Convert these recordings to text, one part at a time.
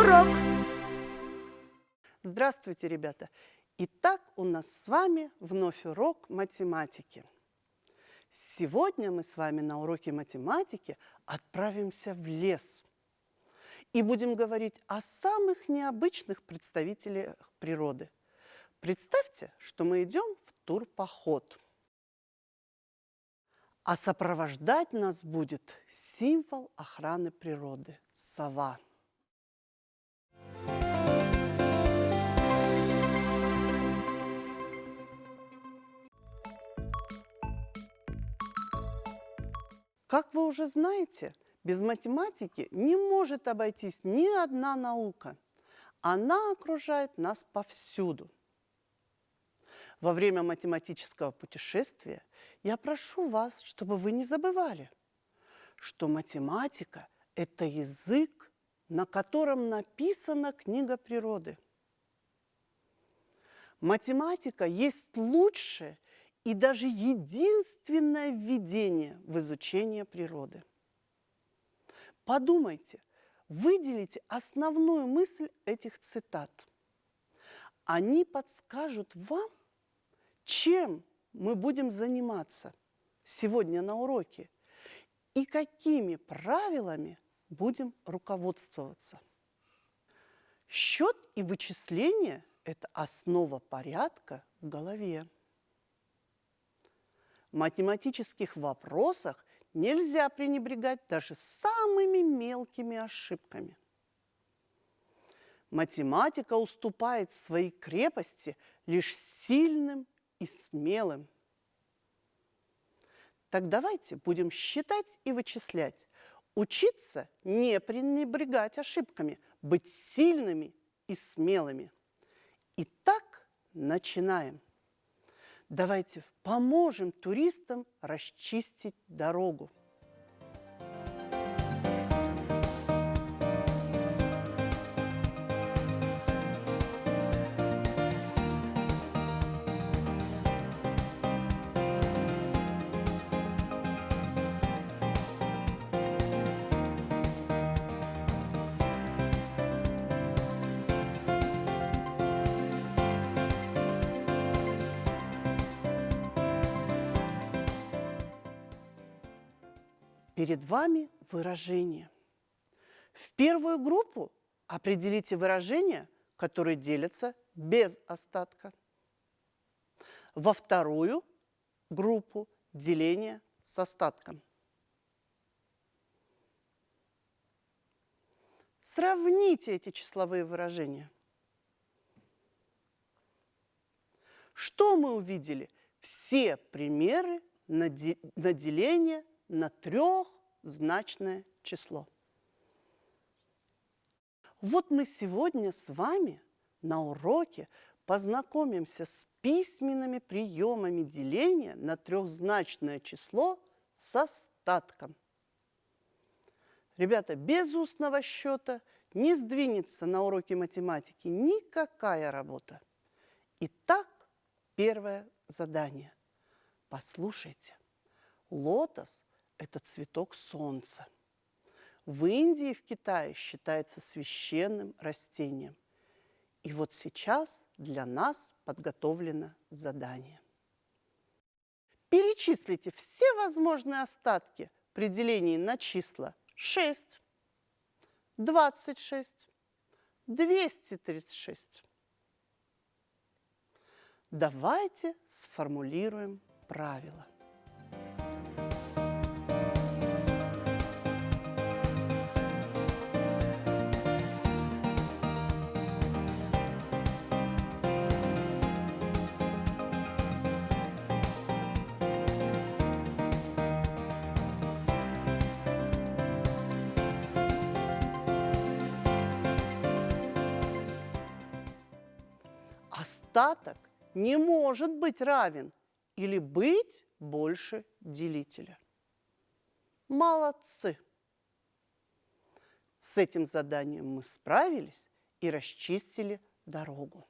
урок! Здравствуйте, ребята! Итак, у нас с вами вновь урок математики. Сегодня мы с вами на уроке математики отправимся в лес и будем говорить о самых необычных представителях природы. Представьте, что мы идем в турпоход. А сопровождать нас будет символ охраны природы – сова. Как вы уже знаете, без математики не может обойтись ни одна наука. Она окружает нас повсюду. Во время математического путешествия я прошу вас, чтобы вы не забывали, что математика – это язык, на котором написана книга природы. Математика есть лучшее и даже единственное введение в изучение природы. Подумайте, выделите основную мысль этих цитат. Они подскажут вам, чем мы будем заниматься сегодня на уроке и какими правилами будем руководствоваться. Счет и вычисление – это основа порядка в голове. В математических вопросах нельзя пренебрегать даже самыми мелкими ошибками. Математика уступает своей крепости лишь сильным и смелым. Так давайте будем считать и вычислять, учиться не пренебрегать ошибками, быть сильными и смелыми. Итак, начинаем. Давайте поможем туристам расчистить дорогу. Перед вами выражения. В первую группу определите выражения, которые делятся без остатка. Во вторую группу деление с остатком. Сравните эти числовые выражения. Что мы увидели? Все примеры на деление на трехзначное число. Вот мы сегодня с вами на уроке познакомимся с письменными приемами деления на трехзначное число с остатком. Ребята, без устного счета не сдвинется на уроке математики никакая работа. Итак, первое задание. Послушайте. Лотос – это цветок солнца. В Индии и в Китае считается священным растением. И вот сейчас для нас подготовлено задание. Перечислите все возможные остатки при делении на числа 6, 26, 236. Давайте сформулируем правила. Остаток не может быть равен или быть больше делителя. Молодцы! С этим заданием мы справились и расчистили дорогу.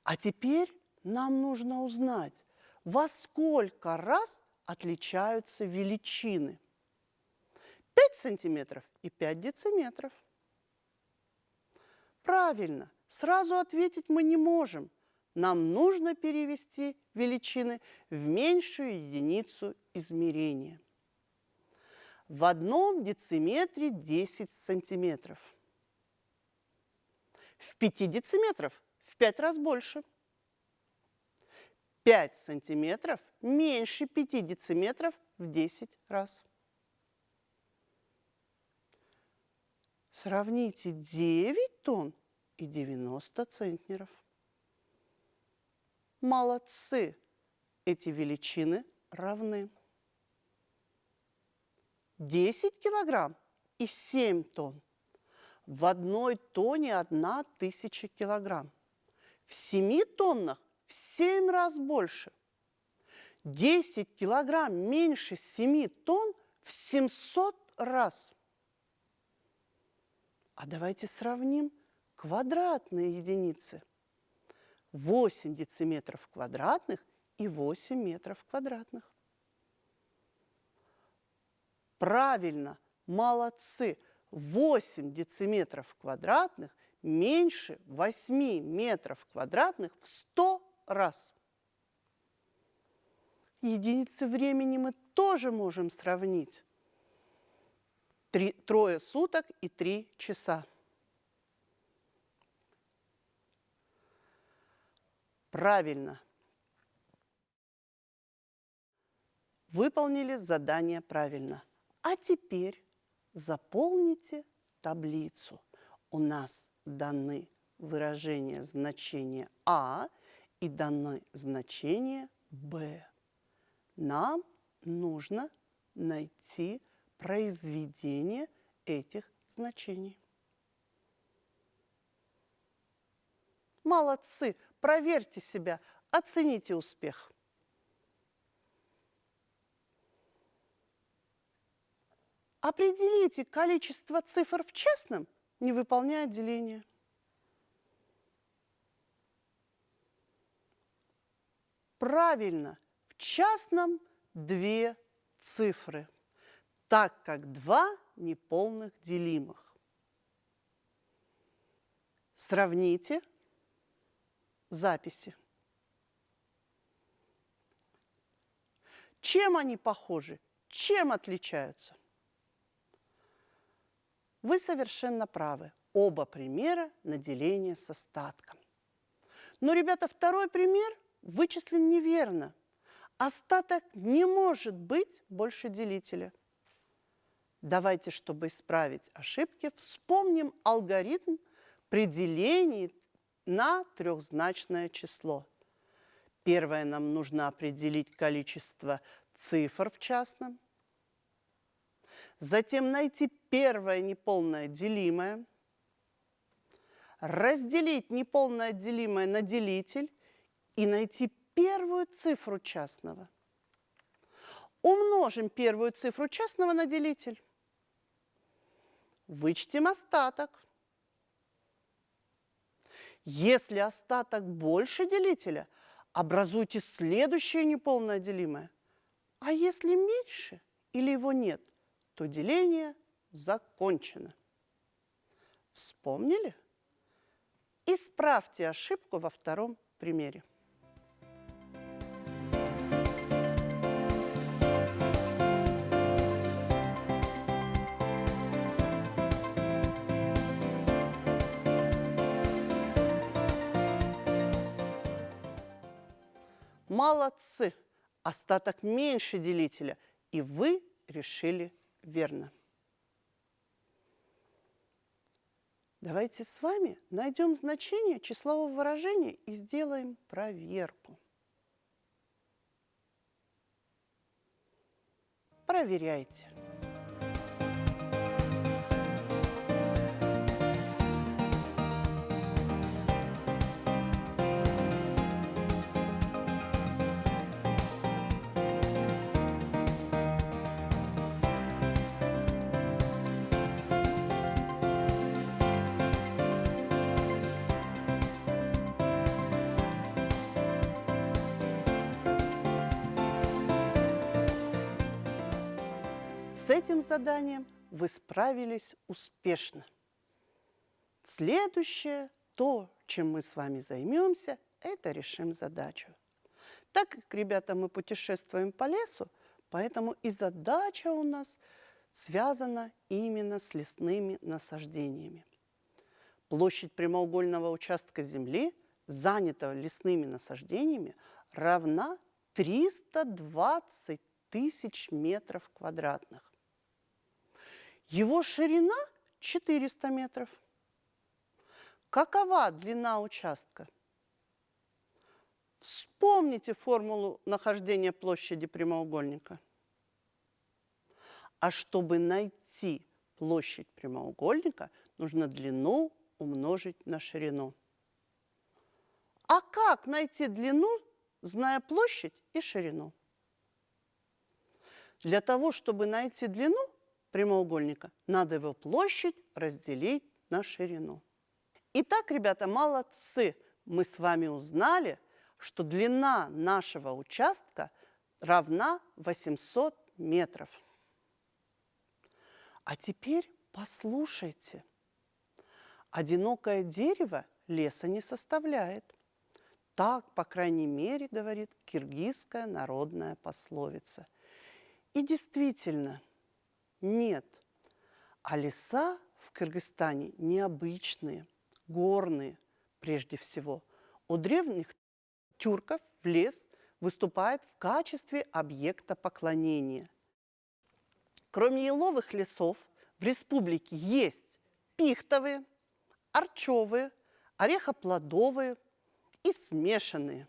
А теперь нам нужно узнать, во сколько раз отличаются величины. 5 сантиметров и 5 дециметров. Правильно, сразу ответить мы не можем. Нам нужно перевести величины в меньшую единицу измерения. В 1 дециметре 10 сантиметров. В 5 дециметров в 5 раз больше. 5 сантиметров меньше 5 дециметров в 10 раз. Сравните 9 тонн и 90 центнеров. Молодцы! Эти величины равны. 10 килограмм и 7 тонн. В 1 тонне 1000 килограмм. В 7 тоннах в 7 раз больше. 10 килограмм меньше 7 тонн в 700 раз. А давайте сравним квадратные единицы. 8 дециметров квадратных и 8 метров квадратных. Правильно, молодцы! 8 дециметров квадратных меньше 8 метров квадратных в 100 раз. Единицы времени мы тоже можем сравнить. 3 суток и 3 часа. Правильно. Выполнили задание правильно. А теперь заполните таблицу. У нас даны выражения значения А и даны значения Б. Нам нужно найти произведение этих значений. Молодцы! Проверьте себя, оцените успех. Определите количество цифр в частном, не выполняя деление. Правильно, в частном 2 цифры, так как 2 неполных делимых. Сравните записи. Чем они похожи? Чем отличаются? Вы совершенно правы. Оба примера на деление с остатком. Но, ребята, второй пример вычислен неверно. Остаток не может быть больше делителя. Давайте, чтобы исправить ошибки, вспомним алгоритм при делении на трехзначное число. Первое, нам нужно определить количество цифр в частном. Затем найти первое неполное делимое. Разделить неполное делимое на делитель и найти первую цифру частного. Умножим первую цифру частного на делитель. Вычтем остаток. Если остаток больше делителя, образуйте следующее неполное делимое. А если меньше или его нет, то деление закончено. Вспомнили? Исправьте ошибку во втором примере. Молодцы! Остаток меньше делителя, и вы решили верно. Давайте с вами найдем значение числового выражения и сделаем проверку. Проверяйте. С этим заданием вы справились успешно. Следующее, то, чем мы с вами займемся, это решим задачу. Так как, ребята, мы путешествуем по лесу, поэтому и задача у нас связана именно с лесными насаждениями. Площадь прямоугольного участка земли, занятого лесными насаждениями, равна 320 тысяч метров квадратных. Его ширина 400 метров. Какова длина участка? Вспомните формулу нахождения площади прямоугольника. А чтобы найти площадь прямоугольника, нужно длину умножить на ширину. А как найти длину, зная площадь и ширину? Для того, чтобы найти длину прямоугольника, надо его площадь разделить на ширину. Итак, ребята, молодцы! Мы с вами узнали, что длина нашего участка равна 800 метров. А теперь послушайте. Одинокое дерево леса не составляет. Так, по крайней мере, говорит киргизская народная пословица. И действительно, нет. А леса в Кыргызстане необычные, горные прежде всего. У древних тюрков лес выступает в качестве объекта поклонения. Кроме еловых лесов в республике есть пихтовые, орчевые, орехоплодовые и смешанные.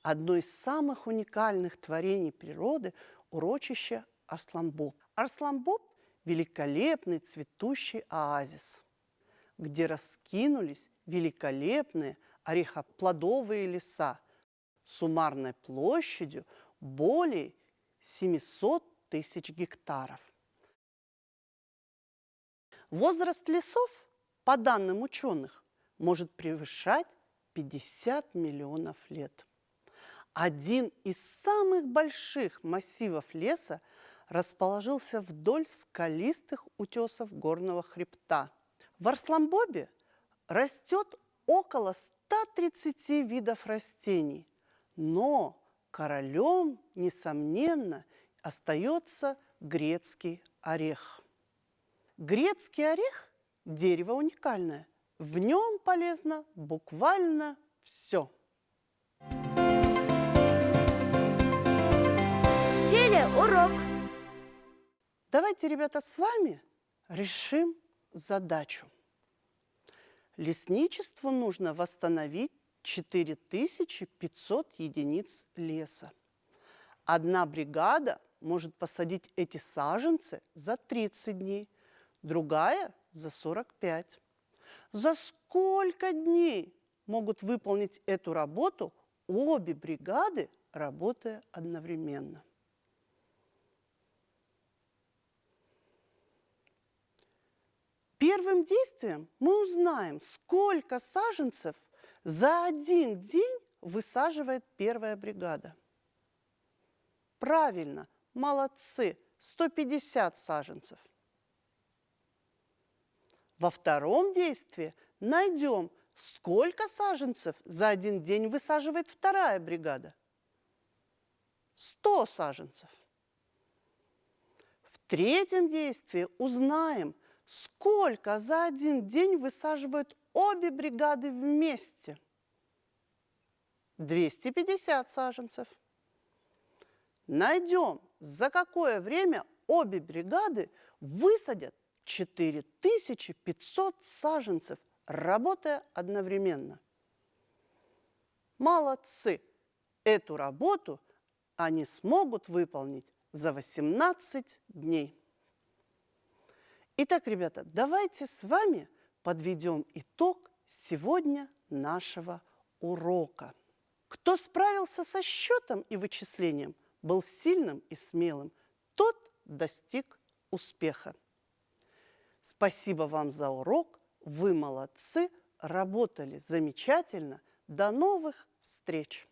Одно из самых уникальных творений природы – урочище Арсланбоб. Арсланбоб – великолепный цветущий оазис, где раскинулись великолепные орехоплодовые леса с суммарной площадью более 700 тысяч гектаров. Возраст лесов, по данным ученых, может превышать 50 миллионов лет. Один из самых больших массивов леса расположился вдоль скалистых утесов горного хребта. В Арсланбобе растет около 130 видов растений, но королем, несомненно, остается грецкий орех. Грецкий орех – дерево уникальное. В нем полезно буквально все. Телеурок. Давайте, ребята, с вами решим задачу. Лесничеству нужно восстановить 4500 единиц леса. Одна бригада может посадить эти саженцы за 30 дней, другая – за 45. За сколько дней могут выполнить эту работу обе бригады, работая одновременно? Первым действием мы узнаем, сколько саженцев за один день высаживает первая бригада. Правильно, молодцы, 150 саженцев. Во втором действии найдем, сколько саженцев за один день высаживает вторая бригада. 100 саженцев. В третьем действии узнаем, сколько за один день высаживают обе бригады вместе. 250 саженцев. Найдем, за какое время обе бригады высадят 4500 саженцев, работая одновременно. Молодцы! Эту работу они смогут выполнить за 18 дней. Итак, ребята, давайте с вами подведем итог сегодня нашего урока. Кто справился со счетом и вычислением, был сильным и смелым, тот достиг успеха. Спасибо вам за урок, вы молодцы, работали замечательно. До новых встреч!